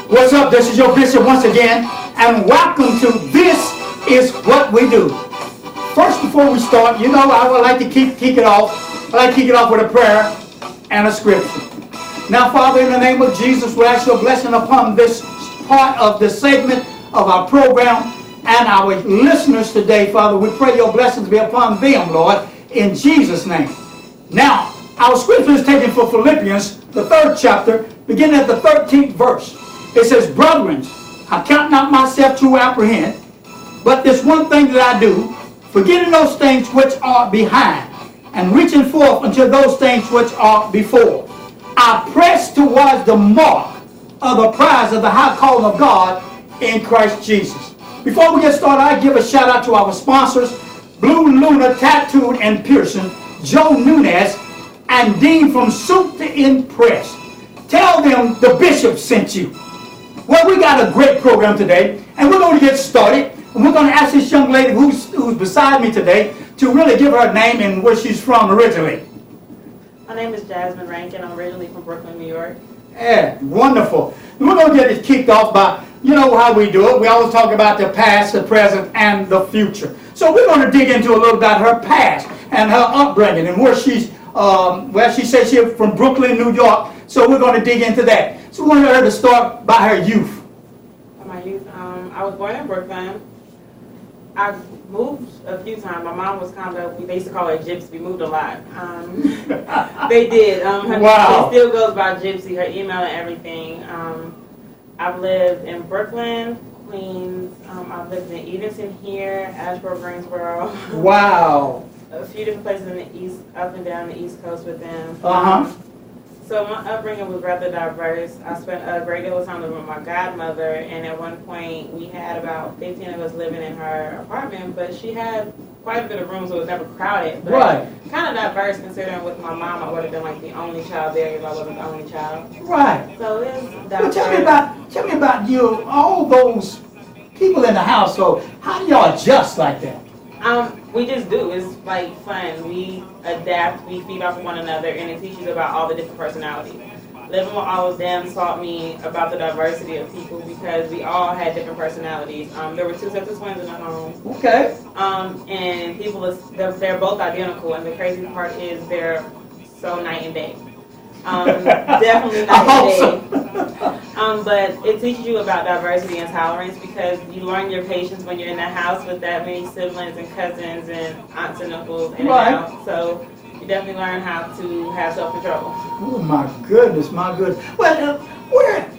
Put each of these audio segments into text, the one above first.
What's up? This is your bishop once again, and welcome to This Is What We Do. First, before we start, you know, I would like to kick it off. I like to kick it off with a prayer and a scripture. Now, Father, in the name of Jesus, we ask your blessing upon this part of the segment of our program and our listeners today, Father. We pray your blessings be upon them, Lord, in Jesus' name. Now, our scripture is taken from Philippians, the 3rd chapter, beginning at the 13th verse. It says, Brethren, I count not myself to apprehend, but this one thing that I do, forgetting those things which are behind, and reaching forth unto those things which are before. I press towards the mark of the prize of the high calling of God in Christ Jesus. Before we get started, I give a shout out to our sponsors, Blue Luna Tattooed and Piercing, Joe Nunez, and Dean from Soup to Impress. Tell them the bishop sent you. Well, we got a great program today, and we're going to get started. And we're going to ask this young lady who's beside me today to really give her name and where she's from originally. My name is Jasmine Rankin. I'm originally from Brooklyn, New York. Yeah, wonderful. We're going to get it kicked off by, you know how we do it. We always talk about the past, the present, and the future. So we're going to dig into a little about her past and her upbringing and where she's, well, she says she's from Brooklyn, New York. So we're going to dig into that. So we want her to start by her youth. My youth, I was born in Brooklyn. I moved a few times. My mom was kind of, they used to call her Gypsy. We moved a lot. They did. Wow. She still goes by Gypsy, her email and everything. I've lived in Brooklyn, Queens. I've lived in Evanston here, Asheboro, Greensboro. Wow. A few different places in the east, up and down the East Coast with them. Uh-huh. So my upbringing was rather diverse. I spent a great deal of time living with my godmother, and at one point we had about 15 of us living in her apartment, but she had quite a bit of room, so it was never crowded. But right. Kind of diverse considering with my mom, I would have been like the only child there if I wasn't the only child. Right. So it's Well, diverse. tell me about you, all those people in the household. How do y'all adjust like that? We just do. It's like fun. We adapt, we feed off of one another, and it teaches about all the different personalities. Living with all of them taught me about the diversity of people because we all had different personalities. There were 2 sets of twins in the home. Okay. And people, they're both identical, and the crazy part is they're so night and day. Definitely night and day. But it teaches you about diversity and tolerance because you learn your patience when you're in the house with that many siblings and cousins and aunts and uncles in and out. So you definitely learn how to have self-control. Oh my goodness, my goodness. Well, where,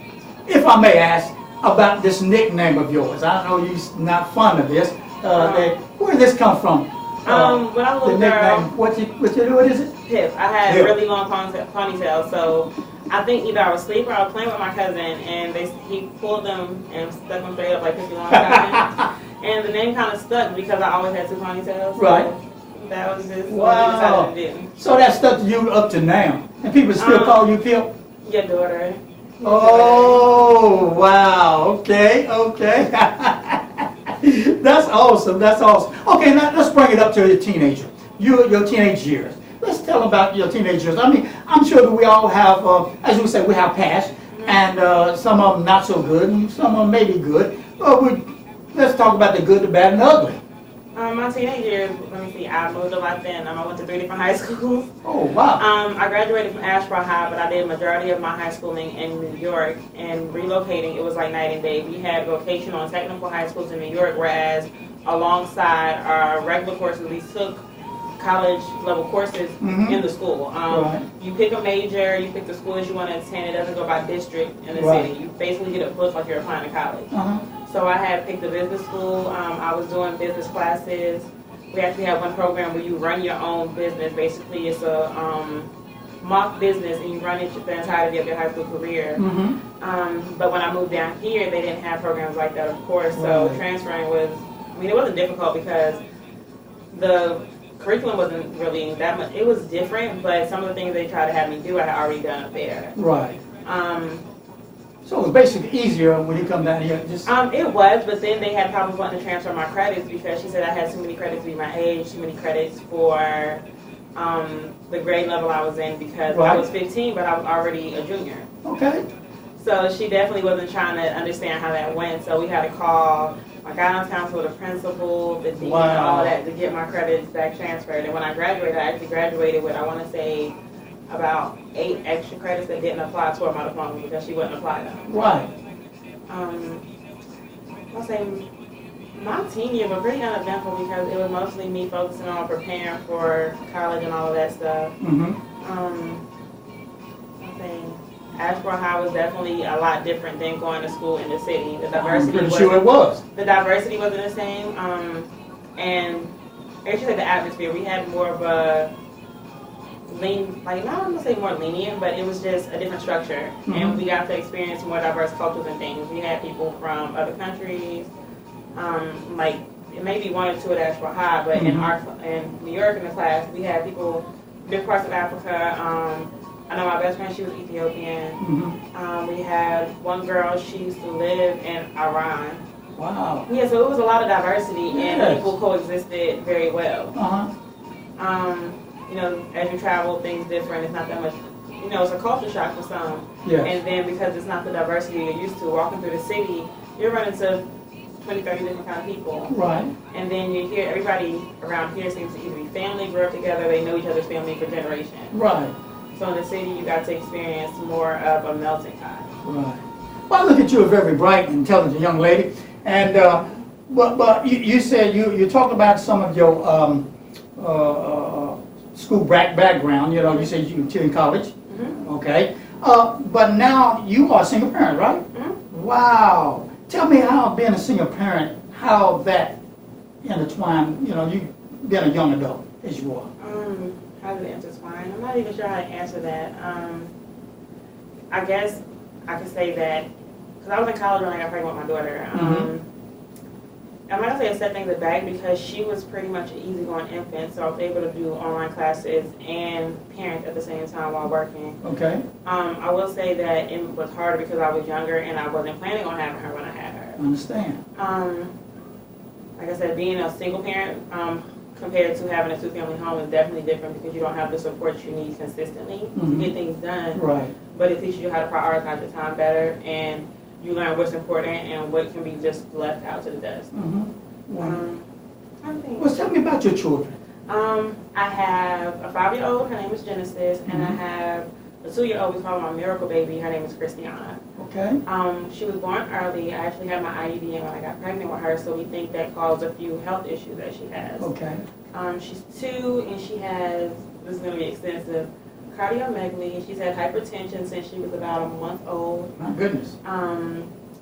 if I may ask, about this nickname of yours? I know you're not fond of this. Where did this come from? When I was a little girl, what is it? Pip. I had Pip. really long ponytails, so I think either I was asleep or I was playing with my cousin, and he pulled them and stuck them straight up like Pippi Longstocking. And the name kind of stuck because I always had 2 ponytails. So right. That was just wow. what we decided to do. So that stuck to you up to now, and people still call you Pip? Your daughter. Oh, wow. Okay. That's awesome. That's awesome. Okay, now let's bring it up to your teenager. Your teenage years. Let's tell about your teenage years. I mean, I'm sure that we all have, as we say, we have past, and some of them not so good, and some of them maybe good. But let's talk about the good, the bad, and the ugly. My teenage years, let me see, I moved a lot then. I went to 3 different high schools. Oh, wow. I graduated from Asheboro High, but I did a majority of my high schooling in New York. And relocating, it was like night and day. We had vocational and technical high schools in New York, whereas alongside our regular courses, we took college level courses in the school. Right. You pick a major, you pick the schools you want to attend. It doesn't go by district in the city. You basically get a book like you're applying to college. So I had picked a business school. I was doing business classes. We actually have one program where you run your own business. Basically, it's a mock business, and you run it the entirety of your high school career. But when I moved down here, they didn't have programs like that, of course. So transferring was, I mean, it wasn't difficult because the curriculum wasn't really that much. It was different, but some of the things they tried to have me do, I had already done up there. Right. So it was basically easier when you come down here. It was, but then they had problems wanting to transfer my credits because she said I had too many credits to be my age, too many credits for the grade level I was in because I was 15, but I was already a junior. Okay. So she definitely wasn't trying to understand how that went. So we had to call my guidance counselor, the principal, the dean, all that to get my credits back transferred. And when I graduated, I actually graduated with, I want to say, about 8 extra credits that didn't apply toward my diploma because she wouldn't apply them. Right. I'll say my teen year was pretty uneventful because it was mostly me focusing on preparing for college and all of that stuff. I'll say Asheboro High was definitely a lot different than going to school in the city. The diversity I'm pretty sure it was. The diversity wasn't the same, and actually the atmosphere. We had more of a not I'm gonna say more lenient, but it was just a different structure, and we got to experience more diverse cultures and things. We had people from other countries, like maybe 1 or 2 at Asheboro High, but in New York in the class, we had people different parts of Africa. I know my best friend, she was Ethiopian. We had one girl, she used to live in Iran. Wow. Yeah, so it was a lot of diversity, and people coexisted very well. You know, as you travel, things different. It's not that much, you know, it's a culture shock for some. Yes. And then because it's not the diversity you're used to, walking through the city, you're running to 20, 30 different kind of people. Right. And then you hear everybody around here seems to either be family, grew up together, they know each other's family for generations. Right. So in the city, you got to experience more of a melting pot. Right. Well, I look at you, a very bright and intelligent young lady, and but you said you talked about some of your school background. You know, you said you were in college. Okay. But now you are a single parent, right? Wow. Tell me how being a single parent, how that intertwined. You know, you being a young adult as you are. How did it intertwine? I'm not even sure how to answer that. I guess I could say that because I was in college when I got pregnant with my daughter. I'm not gonna say I set things back because she was pretty much an easygoing infant, so I was able to do online classes and parent at the same time while working. Okay. I will say that it was harder because I was younger and I wasn't planning on having her when I had her. I understand. Like I said, being a single parent compared to having a 2-family home is definitely different because you don't have the support you need consistently to get things done. Right. But it teaches you how to prioritize your time better, and you learn what's important and what can be just left out to the dust. Well, tell me about your children. I have a 5-year-old, her name is Genesis, and I have a 2-year-old, we call her my miracle baby, her name is Christiana. Okay. She was born early. I actually had my IUD in when I got pregnant with her, so we think that caused a few health issues that she has. Okay. She's 2, and she has, this is going to be extensive, cardiomegaly. She's had hypertension since she was about a month old. My goodness.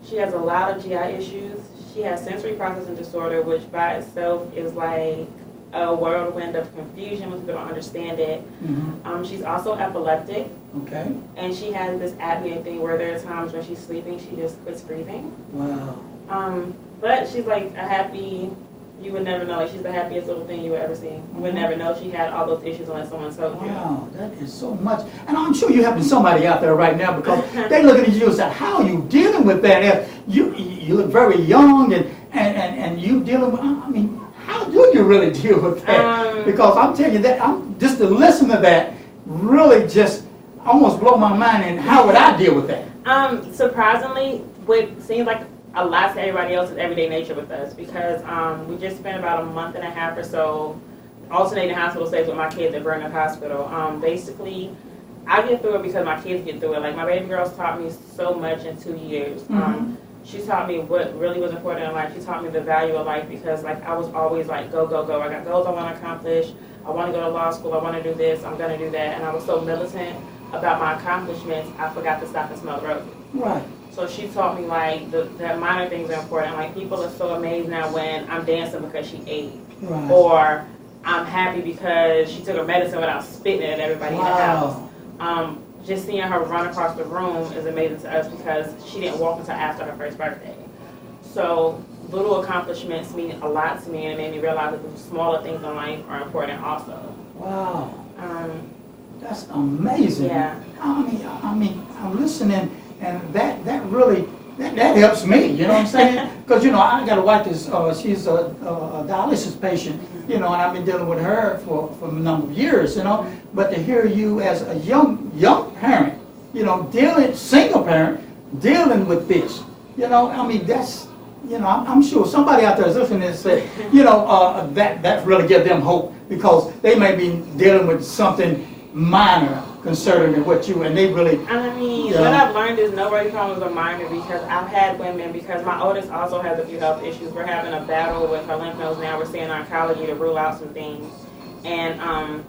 She has a lot of GI issues. She has sensory processing disorder, which by itself is like a whirlwind of confusion when people don't understand it. She's also epileptic. Okay. And she has this apnea thing where there are times when she's sleeping, she just quits breathing. Wow. But she's like a happy, you would never know. Like, she's the happiest little thing you would ever see. You would never know she had all those issues unless someone told you. Wow, that is so much. And I'm sure you're helping somebody out there right now because they looking at you and say, how are you dealing with that? And you look very young and you dealing with, I mean, how do you really deal with that? Because I'm telling you that, just to listen to that really just almost blow my mind. And how would I deal with that? Surprisingly, what seems like a lot to everybody else is everyday nature with us because we just spent about a month and a half or so alternating hospital stays with my kids at Burnett Hospital. Basically, I get through it because my kids get through it. Like, my baby girl's taught me so much in 2 years. She taught me what really was important in life. She taught me the value of life because, like, I was always like, go, go, go. I got goals I want to accomplish. I want to go to law school. I want to do this. I'm going to do that. And I was so militant about my accomplishments, I forgot to stop and smell the roses. Right. So she taught me, like, that minor things are important. Like, people are so amazed now when I'm dancing because she ate. Right. Or I'm happy because she took her medicine without spitting it at everybody in the house. Just seeing her run across the room is amazing to us because she didn't walk until after her first birthday. So little accomplishments mean a lot to me, and it made me realize that the smaller things in life are important also. Wow. That's amazing. Yeah. I mean, I'm listening, and that really that helps me. You know what I'm saying? Because I got a wife that's she's a dialysis patient. And I've been dealing with her for a number of years. But to hear you as a young parent, dealing single parent dealing with this. You know, I mean, that's, you know, I'm sure somebody out there is listening and say, you know, that really give them hope, because they may be dealing with something minor concerning what you, and they really. I mean, what I've learned is nobody calls a minor, because I've had women, because my oldest also has a few health issues. We're having a battle with her lymph nodes now. We're seeing oncology to rule out some things. And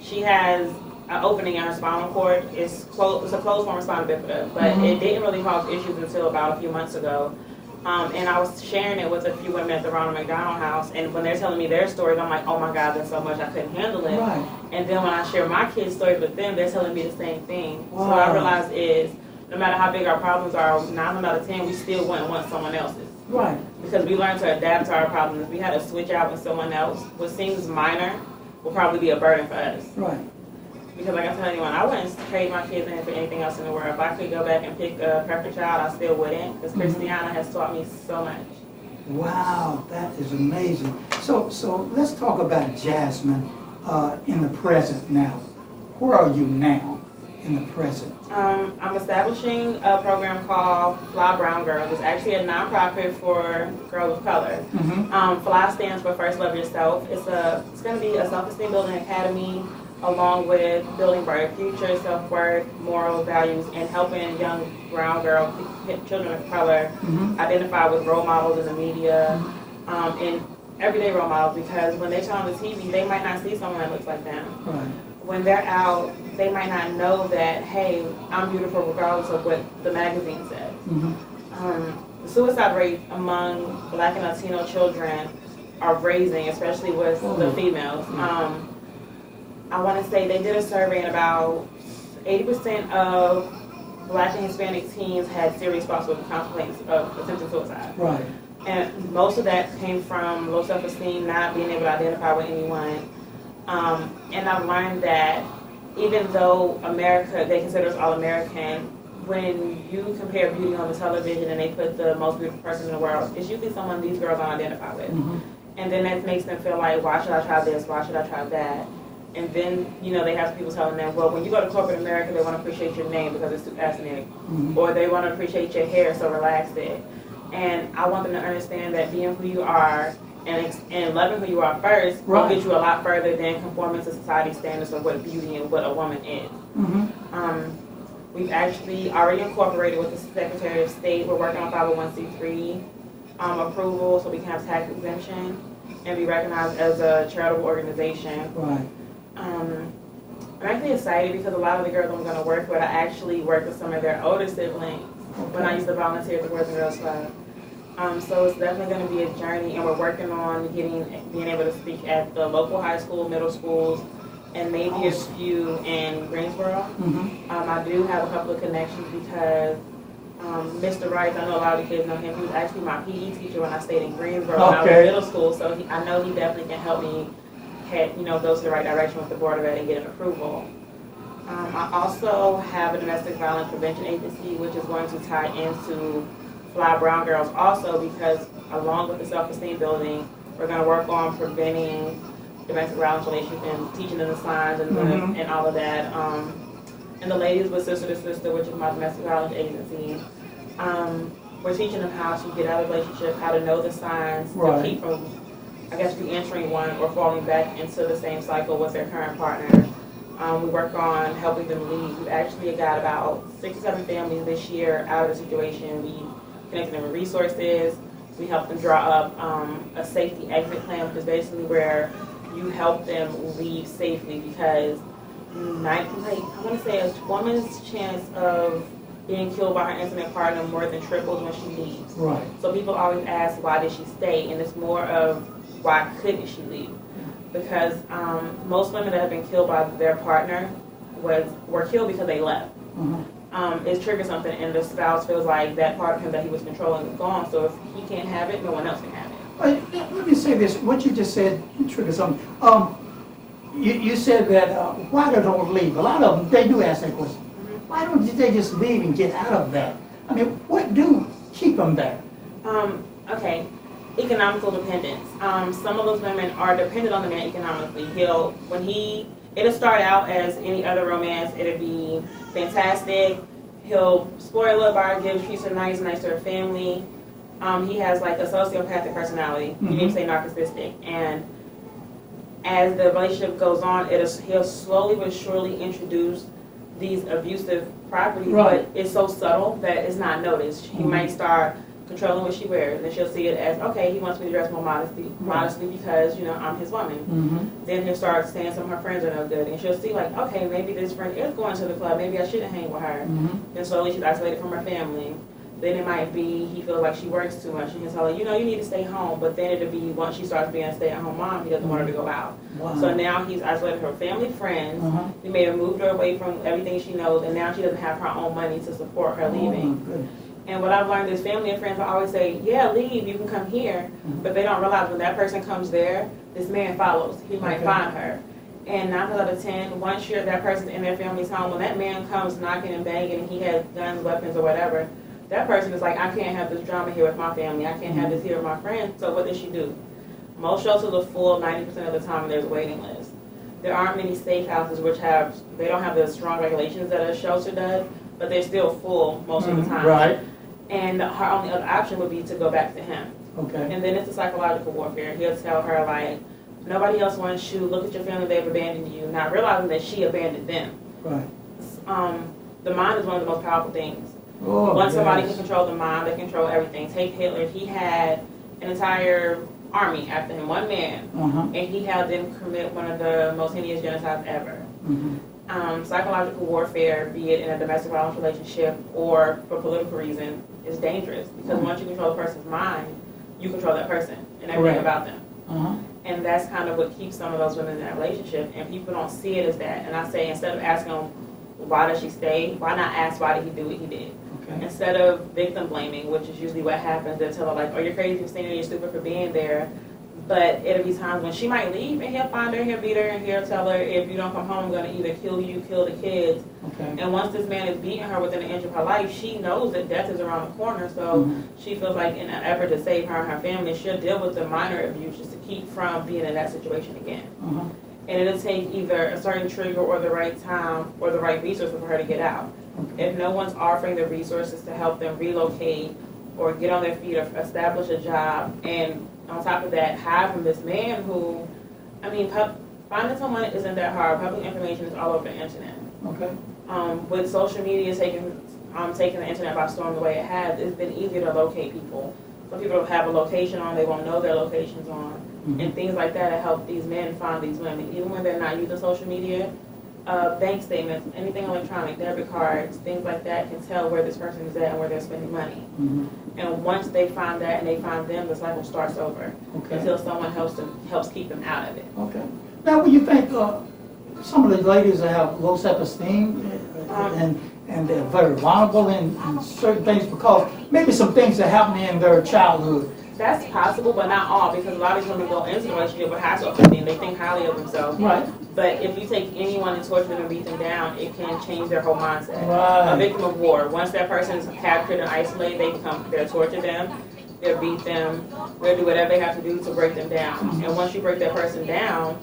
she has an opening in her spinal cord. It's a closed form of spinal bifida, but it didn't really cause issues until about a few months ago. And I was sharing it with a few women at the Ronald McDonald House, and when they're telling me their stories, I'm like, oh my God, there's so much, I couldn't handle it. Right. And then when I share my kids' stories with them, they're telling me the same thing. Wow. So what I realized is, no matter how big our problems are, 9 out of 10, we still wouldn't want someone else's. Right. Because we learned to adapt to our problems. If we had to switch out with someone else, what seems minor will probably be a burden for us. Right. Because like I tell anyone, I wouldn't trade my kids in for anything else in the world. If I could go back and pick a perfect child, I still wouldn't. Because Christiana has taught me so much. Wow, that is amazing. So let's talk about Jasmine in the present now. Where are you now in the present? I'm establishing a program called Fly Brown Girls. It's actually a nonprofit for girls of color. Fly stands for First Love Yourself. It's going to be a self-esteem building academy, along with building brighter future, self-worth, moral values, and helping young brown girls, children of color, identify with role models in the media, and everyday role models, because when they turn on the TV, they might not see someone that looks like them. Right. When they're out, they might not know that, hey, I'm beautiful regardless of what the magazine says. The suicide rate among Black and Latino children are raising, especially with the females. I want to say they did a survey, and about 80% of Black and Hispanic teens had serious thoughts with complaints of attempted suicide. Right. And most of that came from low self-esteem, not being able to identify with anyone. And I've learned that even though America, they consider us all American, when you compare beauty on the television and they put the most beautiful person in the world, it's usually someone these girls don't identify with. And then that makes them feel like, why should I try this? Why should I try that? And then, you know, they have people telling them, well, when you go to corporate America, they want to appreciate your name because it's too ethnic. Or they want to appreciate your hair, so relax it. And I want them to understand that being who you are and loving who you are first will get you a lot further than conforming to society's standards of what beauty and what a woman is. We've actually already incorporated with the Secretary of State. We're working on 501c3 approval, so we can have tax exemption and be recognized as a charitable organization. Right. I'm actually excited because a lot of the girls I'm going to work with, I actually worked with some of their older siblings when I used to volunteer at the Boys and Girls Club. So it's definitely going to be a journey, and we're working on being able to speak at the local high school, middle schools, and maybe a few in Greensboro. I do have a couple of connections because Mr. Rice, I know a lot of the kids know him. He was actually my PE teacher when I stayed in Greensboro when I was in middle school, so I know he definitely can help me go to the right direction with the Board of Ed and get an approval. I also have a domestic violence prevention agency, which is going to tie into Fly Brown Girls also, because along with the self-esteem building, we're going to work on preventing domestic violence relationships and teaching them the signs and all of that. And the ladies with Sister to Sister, which is my domestic violence agency, we're teaching them how to get out of a relationship, how to know the signs, to keep from, I guess, re-entering one or falling back into the same cycle with their current partner. We work on helping them leave. We've actually got about 6 or 7 families this year out of the situation. We connected them with resources. We help them draw up a safety exit plan, which is basically where you help them leave safely, because I want to say a woman's chance of being killed by her intimate partner more than triples when she leaves. Right. So people always ask, why did she stay? And it's more of, why couldn't she leave? Because most women that have been killed by their partner were killed because they left. It triggers something, and the spouse feels like that part of him that he was controlling is gone. So if he can't have it, no one else can have it. Let me say this. What you just said triggers something. You said that why they don't leave. A lot of them, they do ask that question. Why don't they just leave and get out of that? I mean, what do keep them there? Okay. Economical dependence. Some of those women are dependent on the man economically. It'll start out as any other romance. It'll be fantastic. He'll spoil her, buy her gifts, treats her nice to her family. He has like a sociopathic personality. You need to say narcissistic. And as the relationship goes on, he'll slowly but surely introduce these abusive properties, but it's so subtle that it's not noticed. He might start controlling what she wears, and she'll see it as, okay, he wants me to dress more modestly because, you know, I'm his woman. Then he'll start saying some of her friends are no good, and she'll see like, okay, maybe this friend is going to the club, maybe I shouldn't hang with her. Then slowly she's isolated from her family. Then it might be he feels like she works too much, and he'll tell her, you know, you need to stay home. But then it'll be once she starts being a stay-at-home mom, he doesn't want her to go out. So now he's isolated her family, friends. He may have moved her away from everything she knows, and now she doesn't have her own money to support her leaving. And what I've learned is family and friends will always say, yeah, leave, you can come here. But they don't realize when that person comes there, this man follows. He might find her. And 9 out of 10, once that person's in their family's home, when that man comes knocking and banging and he has guns, weapons, or whatever, that person is like, I can't have this drama here with my family. I can't have this here with my friends. So what does she do? Most shelters are full 90% of the time, and there's a waiting list. There aren't many safe houses they don't have the strong regulations that a shelter does, but they're still full most of the time. And her only other option would be to go back to him. And then it's the psychological warfare. He'll tell her, like, nobody else wants you. Look at your family, they've abandoned you. Not realizing that she abandoned them. The mind is one of the most powerful things. Once somebody can control the mind, they control everything. Take Hitler. He had an entire army after him, one man, and he had them commit one of the most heinous genocides ever. Psychological warfare, be it in a domestic violence relationship or for political reasons, is dangerous because once you control a person's mind, you control that person and everything about them. And that's kind of what keeps some of those women in that relationship, and people don't see it as that. And I say, instead of asking them, why does she stay, why not ask why did he do what he did? Instead of victim blaming, which is usually what happens, they'll tell her like, oh, you're crazy for staying there, you're stupid for being there. But it'll be times when she might leave and he'll find her, he'll beat her, and he'll tell her, if you don't come home, I'm going to either kill you, kill the kids. And once this man is beating her within an inch of her life, she knows that death is around the corner. So she feels like in an effort to save her and her family, she'll deal with the minor abuse just to keep from being in that situation again. And it'll take either a certain trigger or the right time or the right resources for her to get out. If no one's offering the resources to help them relocate or get on their feet or establish a job, and on top of that, hide from this man who, I mean, finding someone isn't that hard. Public information is all over the internet. With social media taking the internet by storm the way it has, it's been easier to locate people. Some people have a location on, they won't know their locations on, and things like that help these men find these women, even when they're not using social media. Bank statements, anything electronic, debit cards, things like that can tell where this person is at and where they're spending money. And once they find that and they find them, the cycle starts over until someone helps keep them out of it. Now, when you think some of the ladies that have low self-esteem and they're very vulnerable in certain things because maybe some things that happened in their childhood. That's possible, but not all, because a lot of these women go into a relationship with high self-esteem. They think highly of themselves. But if you take anyone and torture them and beat them down, it can change their whole mindset. A victim of war, once that person is captured and isolated, they'll torture them, they'll beat them, they'll do whatever they have to do to break them down. And once you break that person down,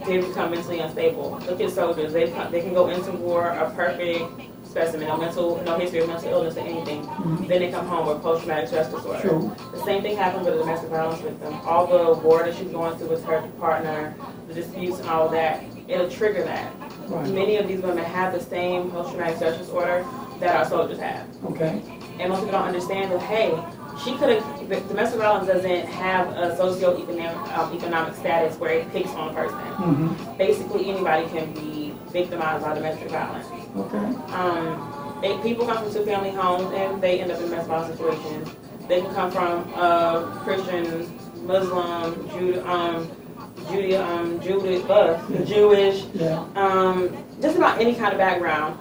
they become mentally unstable. Look at soldiers. They can go into war a perfect specimen, no history of mental illness or anything. Then they come home with post-traumatic stress disorder. The same thing happens with a domestic violence victim. All the war that she's going through with her partner, the disputes and all of that, it'll trigger that. Many of these women have the same post-traumatic stress disorder that our soldiers have. And most people don't understand that, hey, domestic violence doesn't have a socio-economic status where it picks on a person. Basically, anybody can be victimized by domestic violence. People come from two-family homes and they end up in domestic violence situations. They can come from Christian, Muslim, Jewish, just about any kind of background.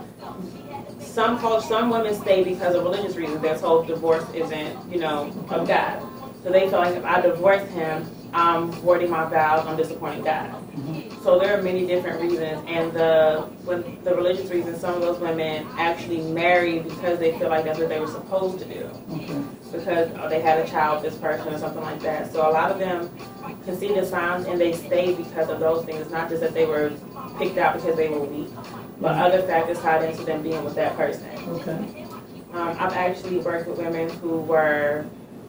Some women stay because of religious reasons. They're told divorce isn't, of God. So they feel like if I divorce him, I'm voiding my vows, I'm disappointing God. So there are many different reasons, and the religious reasons, some of those women actually marry because they feel like that's what they were supposed to do. Because they had a child with this person or something like that. So a lot of them can see the signs and they stay because of those things. It's not just that they were picked out because they were weak, but other factors tied into them being with that person. I've actually worked with women who were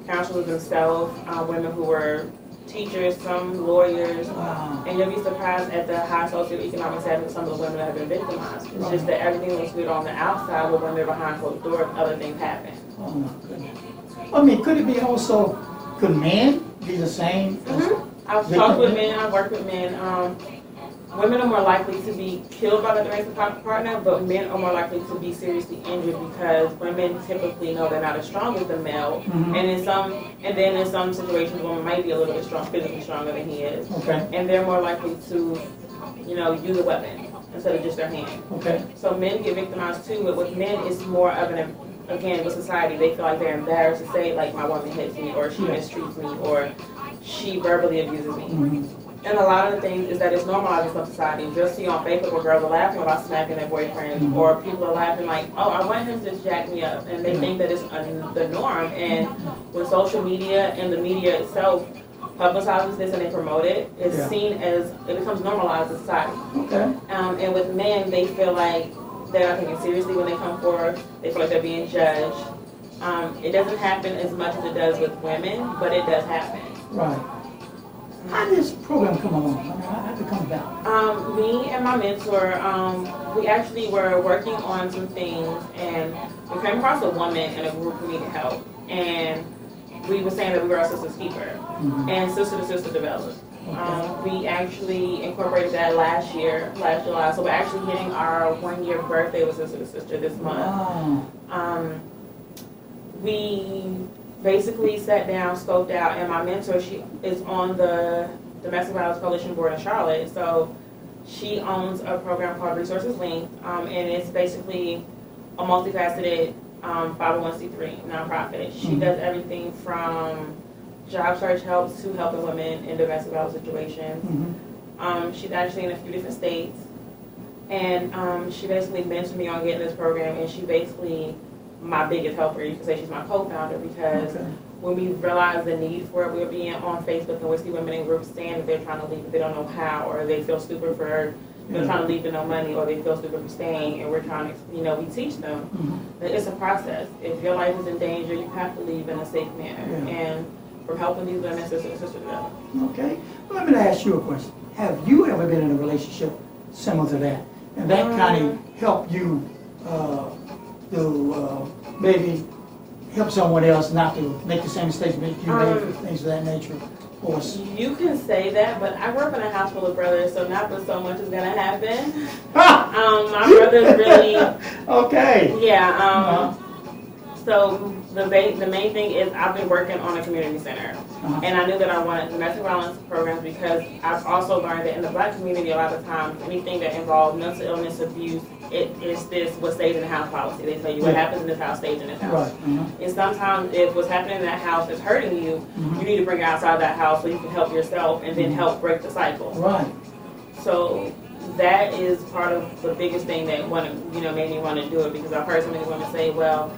counselors themselves, women who were teachers, some lawyers, and you'll be surprised at the high socioeconomic status of some of the women that have been victimized. It's just that everything looks good on the outside, but when they're behind closed doors, other things happen. Oh my goodness. I mean, could it be also, could men be the same? I've talked with men, I've worked with men. Women are more likely to be killed by their domestic partner, but men are more likely to be seriously injured because women typically know they're not as strong as the male, and then in some situations, women might be a little bit physically stronger than he is, and they're more likely to, use a weapon instead of just their hand. So men get victimized too, but with men, it's more of again, with society, they feel like they're embarrassed to say, like, my woman hits me, or she mistreats me, or she verbally abuses me. And a lot of the things is that it's normalized in some society. You'll see on Facebook where girls are laughing about smacking their boyfriends, or people are laughing like, oh, I want him to just jack me up. And they think that it's the norm. And with social media and the media itself publicizes this and they promote it, it's seen as, it becomes normalized in society. And with men, they feel like they're not taken seriously when they come forward. They feel like they're being judged. It doesn't happen as much as it does with women, but it does happen. How did this program come along? I mean, how did it come about? Me and my mentor, we actually were working on some things, and we came across a woman in a group who needed help. And we were saying that we were a sister's keeper, and Sister to Sister developed. We actually incorporated that last July. So we're actually hitting our 1-year birthday with Sister to Sister this month. We basically sat down, scoped out, and my mentor, she is on the Domestic Violence Coalition Board in Charlotte. So she owns a program called Resources Linked, and it's basically a multifaceted 501c3 nonprofit. She does everything from job search help to helping women in domestic violence situations. She's actually in a few different states, and she basically mentored me on getting this program, and she basically my biggest helper. You could say she's my co-founder, because when we realized the need for it, we were being on Facebook and we see women in groups saying that they're trying to leave but they don't know how, or they feel stupid for trying to leave with no money, or they feel stupid for staying, and we're trying to, we teach them that it's a process. If your life is in danger, you have to leave in a safe manner. And from helping these women, sister to sister together. Well, let me ask you a question. Have you ever been in a relationship similar to that? And that kind of helped you to maybe help someone else not to make the same mistakes that you made, things of that nature? Or you can say that, but I grew up in a house full of brothers, so not that so much is going to happen. My brother's really... So the main thing is I've been working on a community center, and I knew that I wanted domestic violence programs because I've also learned that in the Black community, a lot of times, anything that involves mental illness, abuse, it is this what stays in the house policy. They tell you what happens in this house stays in this house. And sometimes if what's happening in that house is hurting you, you need to bring it outside that house so you can help yourself and then help break the cycle. So that is part of the biggest thing that made me want to do it, because I've heard so many women say, well,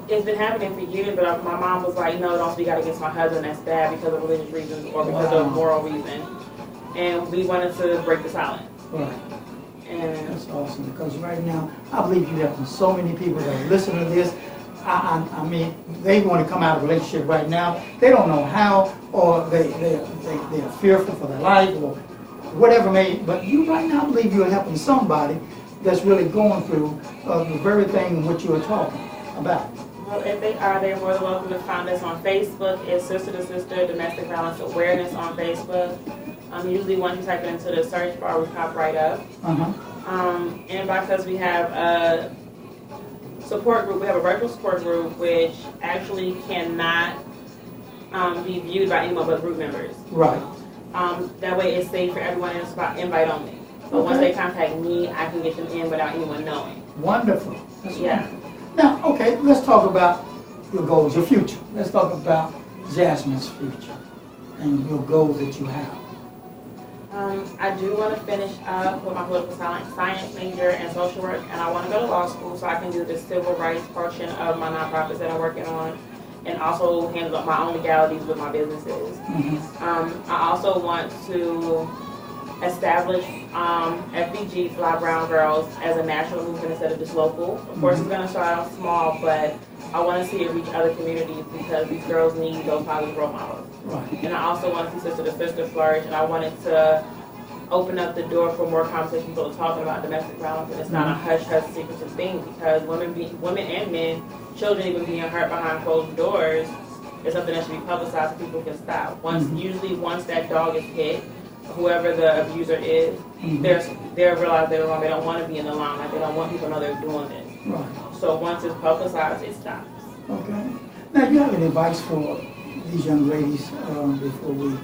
it's been happening for years, but my mom was like, no, don't speak out against my husband, that's bad because of religious reasons or because of moral reasons. And we wanted to break the silence. And that's awesome, because right now, I believe you have so many people that listen to this. I mean, they want to come out of a relationship right now. They don't know how, or they're fearful for their life, or whatever but you right now, I believe you're helping somebody that's really going through the very thing which you are talking about. Well, if they are, they're more than welcome to find us on Facebook. It's Sister to Sister Domestic Violence Awareness on Facebook. Usually once you type it into the search bar, we pop right up. And because we have a support group, we have a virtual support group which actually cannot be viewed by anyone but group members. That way it's safe for everyone, and it's about invite only. So once they contact me, I can get them in without anyone knowing. Wonderful. That's wonderful. Now, let's talk about your goals, your future. Let's talk about Jasmine's future and your goals that you have. I do want to finish up with my political science major and social work, and I want to go to law school so I can do the civil rights portion of my nonprofits that I'm working on, and also handle my own legalities with my businesses. I also want to establish FBG, Fly Brown Girls, as a national movement instead of just local. Of course, it's going to start out small, but I want to see it reach other communities because these girls need those positive role models. Right. And I also want to see Sister to Sister flourish, and I wanted to open up the door for more conversation, people talking about domestic violence, and it's not a hush-hush secretive thing, because women and men, children even being hurt behind closed doors is something that should be publicized so people can stop. Usually once that dog is hit, whoever the abuser is, they're realize they're wrong. They don't want to be in the limelight. They don't want people to know they're doing this. Right. So once it's publicized, it stops. Okay. Now, you have any advice for these young ladies before we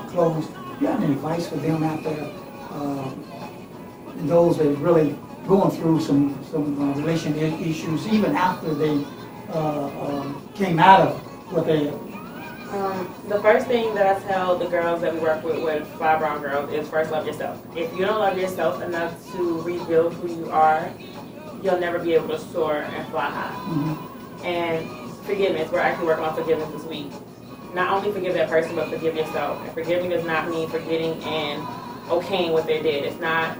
close? Do you have any advice for them out there, those that are really going through some relation issues, even after they came out of what they? The first thing that I tell the girls that we work with Fly Brown Girls, is first love yourself. If you don't love yourself enough to rebuild who you are, you'll never be able to soar and fly high. And forgiveness, we're actually working on forgiveness this week. Not only forgive that person, but forgive yourself. And forgiving does not mean forgetting and okaying what they did. It's not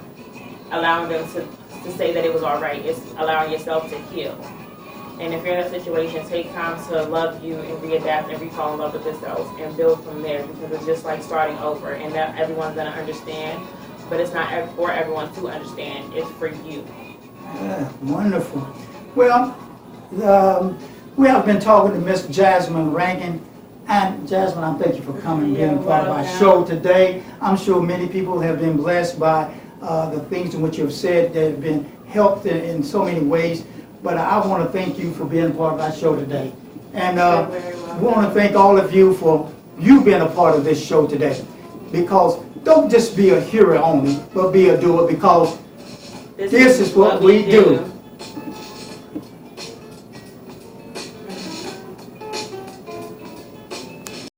allowing them to say that it was all right. It's allowing yourself to heal. And if you're in a situation, take time to love you and readapt and fall in love with yourself and build from there, because it's just like starting over, and that everyone's going to understand, but it's not for everyone to understand. It's for you. Yeah, wonderful. Well, we have been talking to Miss Jasmine Rankin. And Jasmine, I thank you for coming and being part of our show today. I'm sure many people have been blessed by the things in which you have said that have been helped in so many ways. But I want to thank you for being part of our show today. And we want to thank all of you for you being a part of this show today. Because don't just be a hearer only, but be a doer, because this is what we do.